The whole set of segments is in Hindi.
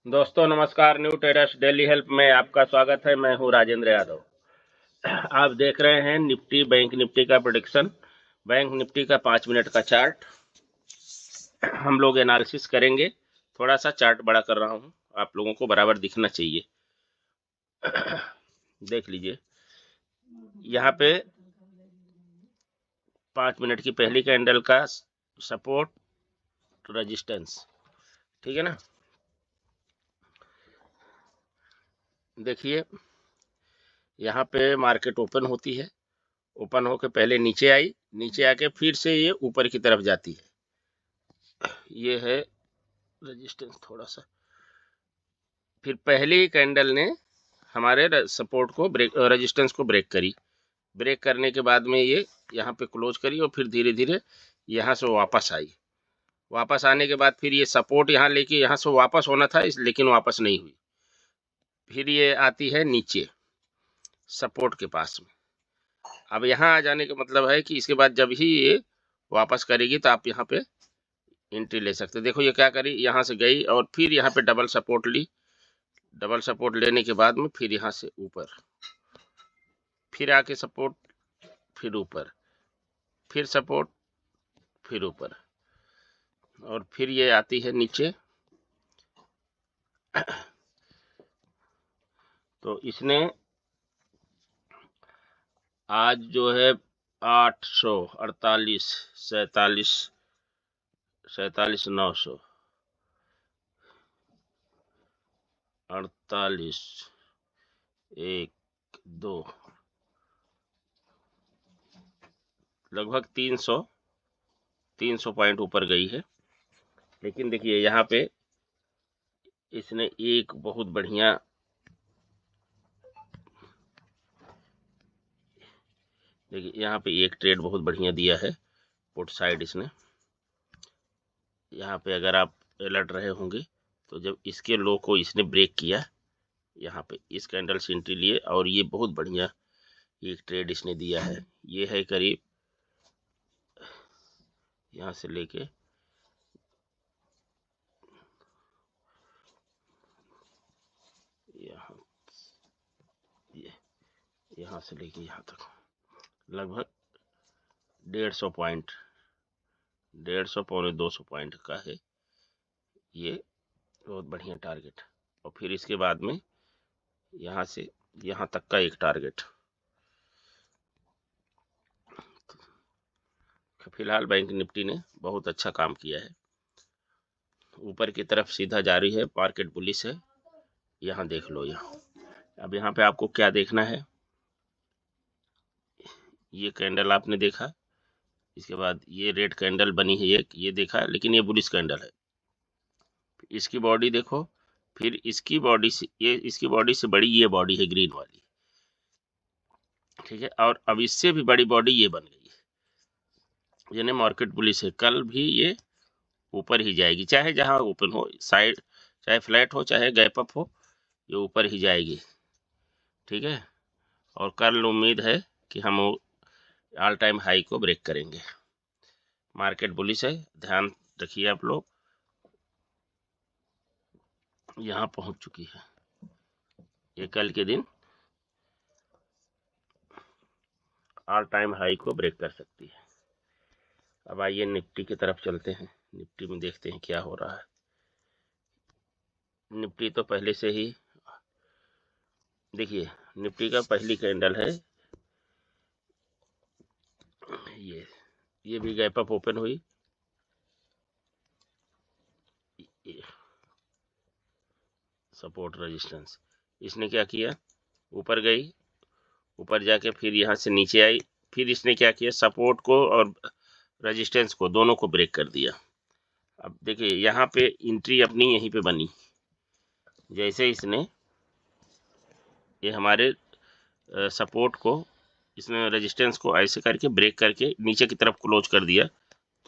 दोस्तों नमस्कार। न्यू ट्रेडर्स डेली हेल्प में आपका स्वागत है। मैं हूं राजेंद्र यादव। आप देख रहे हैं निफ्टी बैंक निफ्टी का प्रेडिक्शन। बैंक निफ्टी का 5 मिनट का चार्ट हम लोग एनालिसिस करेंगे। थोड़ा सा चार्ट बड़ा कर रहा हूं, आप लोगों को बराबर दिखना चाहिए। देख लीजिए, यहाँ पे 5 मिनट की पहली कैंडल का सपोर्ट रेजिस्टेंस, ठीक है ना। देखिए, यहाँ पे मार्केट ओपन होती है, ओपन होके पहले नीचे आई, नीचे आके फिर से ये ऊपर की तरफ जाती है। ये है रेजिस्टेंस थोड़ा सा। फिर पहली कैंडल ने हमारे सपोर्ट को ब्रेक, रेजिस्टेंस को ब्रेक करी। ब्रेक करने के बाद में ये यहाँ पे क्लोज करी और फिर धीरे धीरे यहाँ से वापस आई। वापस आने के बाद फिर ये सपोर्ट यहाँ लेके यहाँ से वापस होना था, लेकिन वापस नहीं हुई। फिर ये आती है नीचे सपोर्ट के पास में। अब यहाँ आ जाने का मतलब है कि इसके बाद जब ही ये वापस करेगी तो आप यहाँ पे एंट्री ले सकते। देखो ये क्या करी, यहाँ से गई और फिर यहाँ पे डबल सपोर्ट ली। डबल सपोर्ट लेने के बाद में फिर यहाँ से ऊपर, फिर आके सपोर्ट, फिर ऊपर, फिर सपोर्ट, फिर ऊपर, और फिर ये आती है नीचे। तो इसने आज जो है 848, 47, 900, 48, 1, 2, लगभग 300 पॉइंट ऊपर गई है। लेकिन देखिए यहाँ पे इसने एक बहुत बढ़िया, देखिए यहाँ पे एक ट्रेड बहुत बढ़िया दिया है पुट साइड इसने। यहाँ पे अगर आप अलर्ट रहे होंगे तो जब इसके लो को इसने ब्रेक किया, यहाँ पे इस कैंडल से एंट्री लिए और ये बहुत बढ़िया एक ट्रेड इसने दिया है। ये है करीब यहाँ से लेके यहाँ, यहाँ से लेके यहाँ तक लगभग 150 पॉइंट, 150 पौने 200 पॉइंट का है ये, बहुत बढ़िया टारगेट। और फिर इसके बाद में यहाँ से यहाँ तक का एक टारगेट। फिलहाल बैंक निफ्टी ने बहुत अच्छा काम किया है, ऊपर की तरफ सीधा जारी है, मार्केट बुलिश है। यहाँ देख लो, यहाँ अब यहाँ पे आपको क्या देखना है, ये कैंडल आपने देखा, इसके बाद ये रेड कैंडल बनी है एक, ये देखा, लेकिन ये बुलिश कैंडल है। इसकी बॉडी देखो, फिर इसकी बॉडी से, ये इसकी बॉडी से बड़ी ये बॉडी है ग्रीन वाली, ठीक है। और अब इससे भी बड़ी बॉडी ये बन गई है, यानी मार्केट बुलिश है। कल भी ये ऊपर ही जाएगी, चाहे जहां ओपन हो, साइड चाहे फ्लैट हो चाहे गैप अप हो, ये ऊपर ही जाएगी, ठीक है। और कल उम्मीद है कि हम ऑल टाइम हाई को ब्रेक करेंगे। मार्केट बुलिश है, ध्यान रखिए आप लोग। यहाँ पहुंच चुकी है, ये कल के दिन ऑल टाइम हाई को ब्रेक कर सकती है। अब आइए निफ्टी की तरफ चलते हैं, निफ्टी में देखते हैं क्या हो रहा है। निफ्टी तो पहले से ही, देखिए निफ्टी का पहली कैंडल है ये भी गैप अप ओपन हुई, सपोर्ट रेजिस्टेंस। इसने क्या किया, ऊपर गई, ऊपर जाके फिर यहाँ से नीचे आई, फिर इसने क्या किया, सपोर्ट को और रेजिस्टेंस को दोनों को ब्रेक कर दिया। अब देखिए यहाँ पे एंट्री अपनी यहीं पे बनी, जैसे इसने ये हमारे सपोर्ट को, इसने रेजिस्टेंस को ऐसे करके ब्रेक करके नीचे की तरफ क्लोज कर दिया,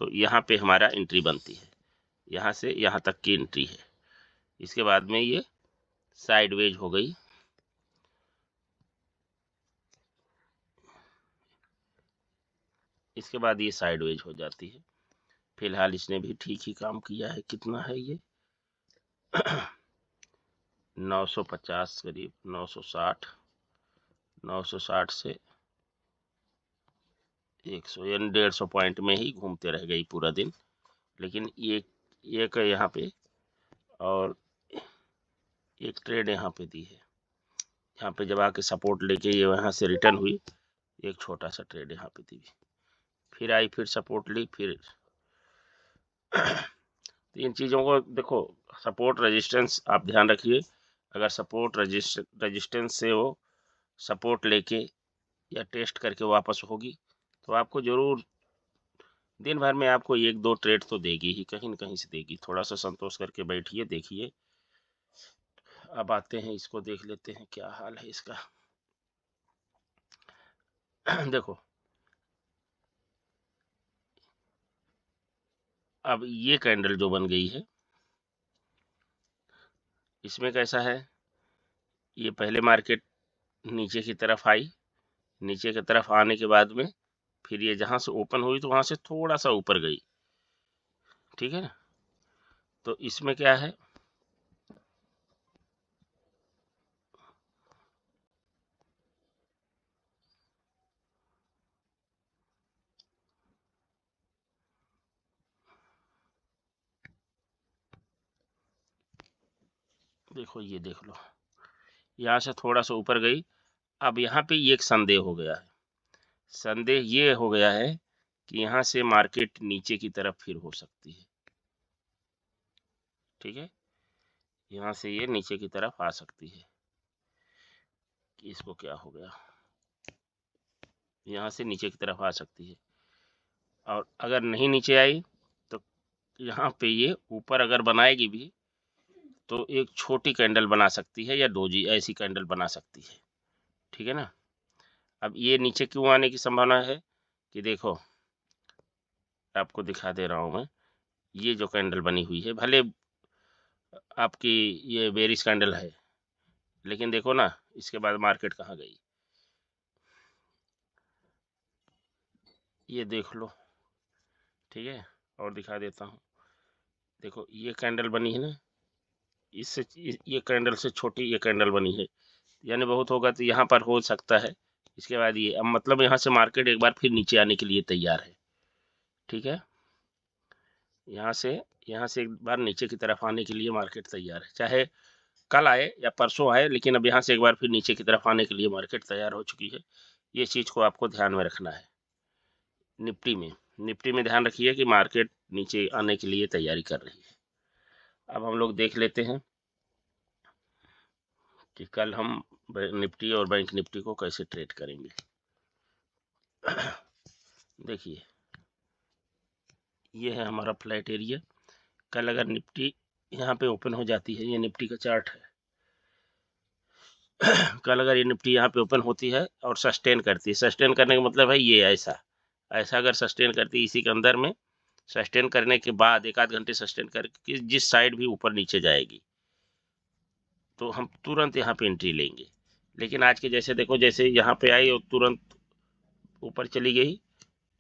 तो यहाँ पे हमारा एंट्री बनती है, यहाँ से यहाँ तक की एंट्री है। इसके बाद में ये साइडवेज हो गई, इसके बाद ये साइडवेज हो जाती है। फिलहाल इसने भी ठीक ही काम किया है। कितना है ये 950 करीब 960, 960 से 100 यानी 150 पॉइंट में ही घूमते रह गई पूरा दिन। लेकिन ये का यहाँ पे और एक ट्रेड यहाँ पे दी है। यहाँ पे जब आके सपोर्ट लेके ये यहाँ से रिटर्न हुई, एक छोटा सा ट्रेड यहाँ पे दी, फिर आई, फिर सपोर्ट ली, फिर तो इन चीज़ों को देखो, सपोर्ट रेजिस्टेंस आप ध्यान रखिए। अगर सपोर्ट रेजिस्टेंस से वो सपोर्ट लेके या टेस्ट करके वापस होगी तो आपको ज़रूर दिन भर में आपको एक दो ट्रेड तो देगी ही, कहीं न कहीं से देगी। थोड़ा सा संतोष करके बैठिए, देखिए। अब आते हैं, इसको देख लेते हैं क्या हाल है इसका। देखो अब ये कैंडल जो बन गई है, इसमें कैसा है, ये पहले मार्केट नीचे की तरफ आई, नीचे की तरफ आने के बाद में फिर ये जहां से ओपन हुई तो वहां से थोड़ा सा ऊपर गई, ठीक है ना। तो इसमें क्या है, देखो ये देख लो, यहाँ से थोड़ा सा ऊपर गई। अब यहाँ पे ये एक संदेह हो गया है, संदेह ये हो गया है कि यहाँ से मार्केट नीचे की तरफ फिर हो सकती है, ठीक है। यहाँ से ये नीचे की तरफ आ सकती है, कि इसको क्या हो गया, यहाँ से नीचे की तरफ आ सकती है। और अगर नहीं नीचे आई तो यहाँ पे ये ऊपर अगर बनाएगी भी तो एक छोटी कैंडल बना सकती है या डोजी ऐसी कैंडल बना सकती है, ठीक है ना। अब ये नीचे क्यों आने की संभावना है कि देखो, आपको दिखा दे रहा हूँ मैं, ये जो कैंडल बनी हुई है, भले आपकी ये बेरिश कैंडल है, लेकिन देखो ना इसके बाद मार्केट कहाँ गई, ये देख लो, ठीक है। और दिखा देता हूँ, देखो ये कैंडल बनी है ना, इससे ये कैंडल से छोटी ये कैंडल बनी है, यानी बहुत होगा तो यहाँ पर हो सकता है। इसके बाद ये, अब मतलब यहाँ से मार्केट एक बार फिर नीचे आने के लिए तैयार है, ठीक है। यहाँ से एक बार नीचे की तरफ आने के लिए मार्केट तैयार है, चाहे कल आए या परसों आए, लेकिन अब यहाँ से एक बार फिर नीचे की तरफ आने के लिए मार्केट तैयार हो चुकी है। ये चीज़ को आपको ध्यान में रखना है। निफ्टी में ध्यान रखिए कि मार्केट नीचे आने के लिए तैयारी कर रही है। अब हम लोग देख लेते हैं कि कल हम निफ्टी और बैंक निफ्टी को कैसे ट्रेड करेंगे। देखिए ये है हमारा फ्लैट एरिया। कल अगर निफ्टी यहाँ पे ओपन हो जाती है, ये निफ्टी का चार्ट है, कल अगर ये निफ्टी यहाँ पे ओपन होती है और सस्टेन करती है, सस्टेन करने का मतलब है ये ऐसा अगर सस्टेन करती है, इसी के अंदर में सस्टेन करने के बाद एक आध घंटे सस्टेन करके जिस साइड भी ऊपर नीचे जाएगी तो हम तुरंत यहाँ पे एंट्री लेंगे। लेकिन आज के जैसे देखो, जैसे यहाँ पे आई और तुरंत ऊपर चली गई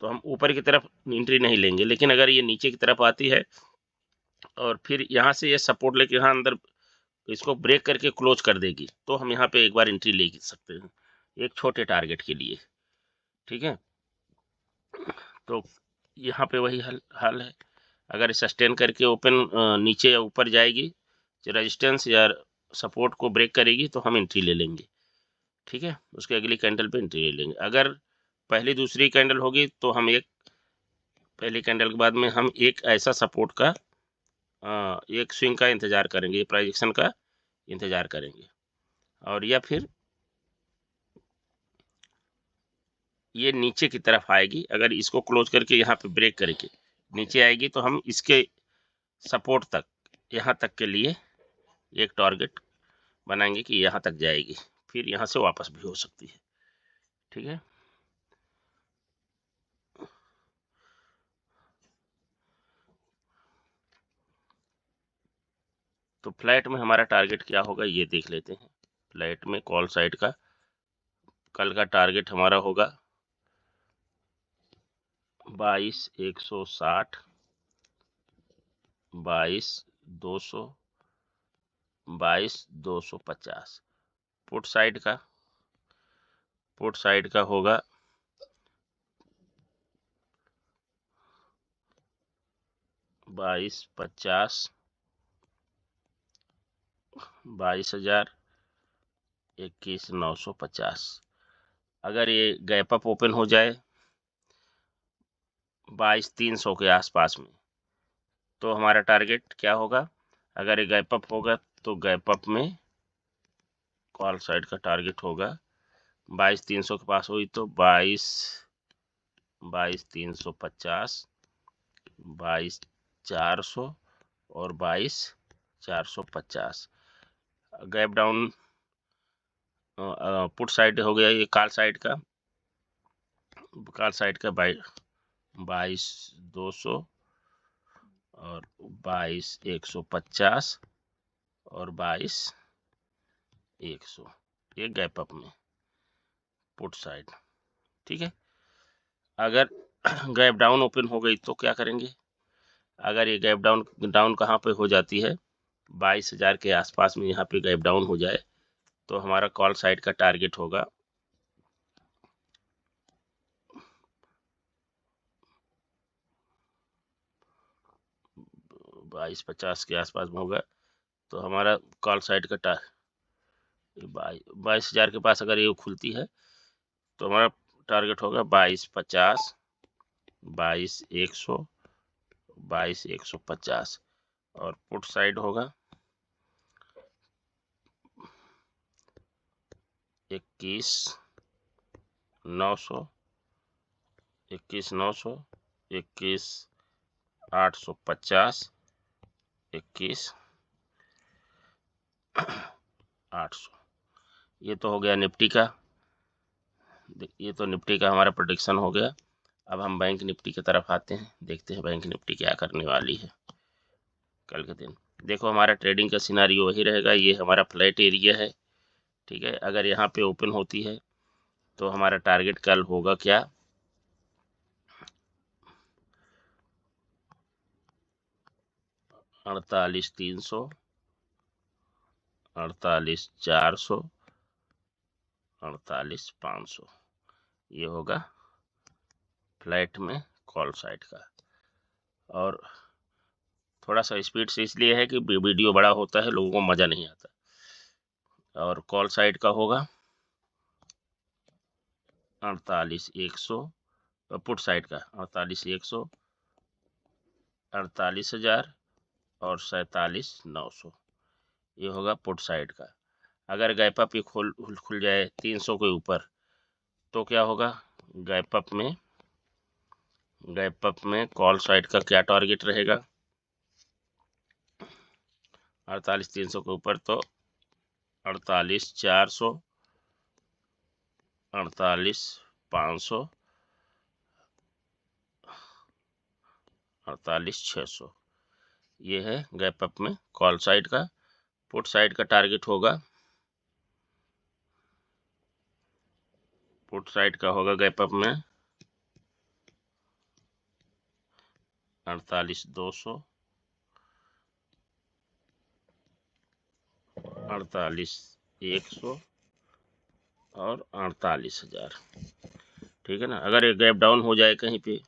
तो हम ऊपर की तरफ एंट्री नहीं लेंगे। लेकिन अगर ये नीचे की तरफ आती है और फिर यहाँ से ये सपोर्ट लेके यहाँ अंदर इसको ब्रेक करके क्लोज कर देगी तो हम यहाँ पे एक बार एंट्री ले सकते हैं, एक छोटे टारगेट के लिए, ठीक है। तो यहाँ पे वही हाल है, अगर सस्टेन करके ओपन नीचे या ऊपर जाएगी, रेजिस्टेंस या सपोर्ट को ब्रेक करेगी तो हम एंट्री ले लेंगे, ठीक है। उसके अगली कैंडल पे एंट्री ले लेंगे। अगर पहली दूसरी कैंडल होगी तो हम पहली कैंडल के बाद में हम एक ऐसा सपोर्ट का एक स्विंग का इंतज़ार करेंगे, प्राइजेक्शन का इंतज़ार करेंगे। और या फिर ये नीचे की तरफ आएगी, अगर इसको क्लोज करके यहाँ पे ब्रेक करके नीचे आएगी तो हम इसके सपोर्ट तक, यहाँ तक के लिए एक टारगेट बनाएंगे कि यहाँ तक जाएगी, फिर यहाँ से वापस भी हो सकती है, ठीक है। तो फ्लैट में हमारा टारगेट क्या होगा ये देख लेते हैं। फ्लैट में कॉल साइड का कल का टारगेट हमारा होगा 22,160, 22,200, 22,250। पुट साइड का होगा 22,50, 22,000, 21,950। अगर ये गैप अप ओपन हो जाए 22,300 के आसपास में, तो हमारा टारगेट क्या होगा? अगर ये गैप अप होगा तो गैप अप में कॉल साइड का टारगेट होगा 22,300 के पास हुई तो 22,350, 22,400 और 22,450। गैप डाउन पुट साइड हो गया ये कॉल साइड का 22,200 और 22,150 और 22,100, ये गैप अप में पुट साइड। ठीक है, अगर गैप डाउन ओपन हो गई तो क्या करेंगे? अगर ये गैप डाउन कहाँ पे हो जाती है? 22,000 के आसपास में यहाँ पे गैप डाउन हो जाए तो हमारा कॉल साइड का टारगेट होगा 22,50 के आसपास में होगा तो हमारा कॉल साइड का 22,000 के पास अगर ये खुलती है तो हमारा टारगेट होगा 22,50, 22,100, 22,150 और पुट साइड होगा 21,900, 21,900, 21,850, 21,800। ये तो हो गया निफ्टी का। ये तो निफ्टी का हमारा प्रेडिक्शन हो गया। अब हम बैंक निफ्टी की तरफ आते हैं, देखते हैं बैंक निफ्टी क्या करने वाली है कल के दिन। देखो हमारा ट्रेडिंग का सिनारियो वही रहेगा, ये हमारा फ्लैट एरिया है। ठीक है, अगर यहाँ पे ओपन होती है तो हमारा टारगेट कल होगा क्या? 48,300, 48,400, 48,500। ये होगा फ्लैट में कॉल साइड का। और थोड़ा सा स्पीड से इसलिए है कि वीडियो बड़ा होता है, लोगों को मज़ा नहीं आता। और कॉल साइड का होगा 48,100, पुट साइड का 48,100, 48,000 और 47,900। ये होगा पुट साइड का। अगर गैप अप ये खुल जाए 300 के ऊपर तो क्या होगा? गैप अप में कॉल साइड का क्या टारगेट रहेगा? 48,300 के ऊपर तो 48,400, 48,500, 48,600। ये है गैप अप में कॉल साइड का। पुट साइड का टारगेट होगा, पुट साइड का होगा गैप अप में 48,200, 48,100 और 48,000। ठीक है ना। अगर ये गैप डाउन हो जाए कहीं पे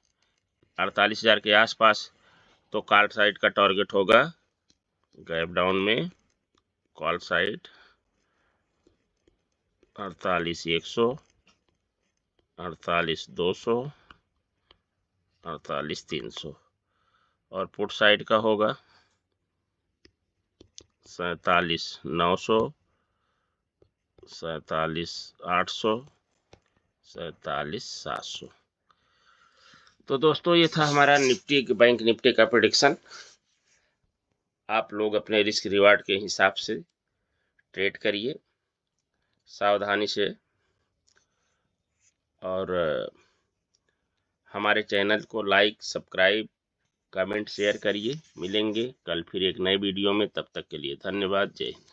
48,000 के आसपास तो कॉल साइड का टारगेट होगा गैप डाउन में कॉल साइड 48,100, 48,200, 48,300 और पुट साइड का होगा 47,900, 47,800, 47,700। तो दोस्तों ये था हमारा निफ्टी बैंक निफ्टी का प्रेडिक्शन। आप लोग अपने रिस्क रिवार्ड के हिसाब से ट्रेड करिए सावधानी से और हमारे चैनल को लाइक सब्सक्राइब कमेंट शेयर करिए। मिलेंगे कल फिर एक नए वीडियो में, तब तक के लिए धन्यवाद। जय हिंद।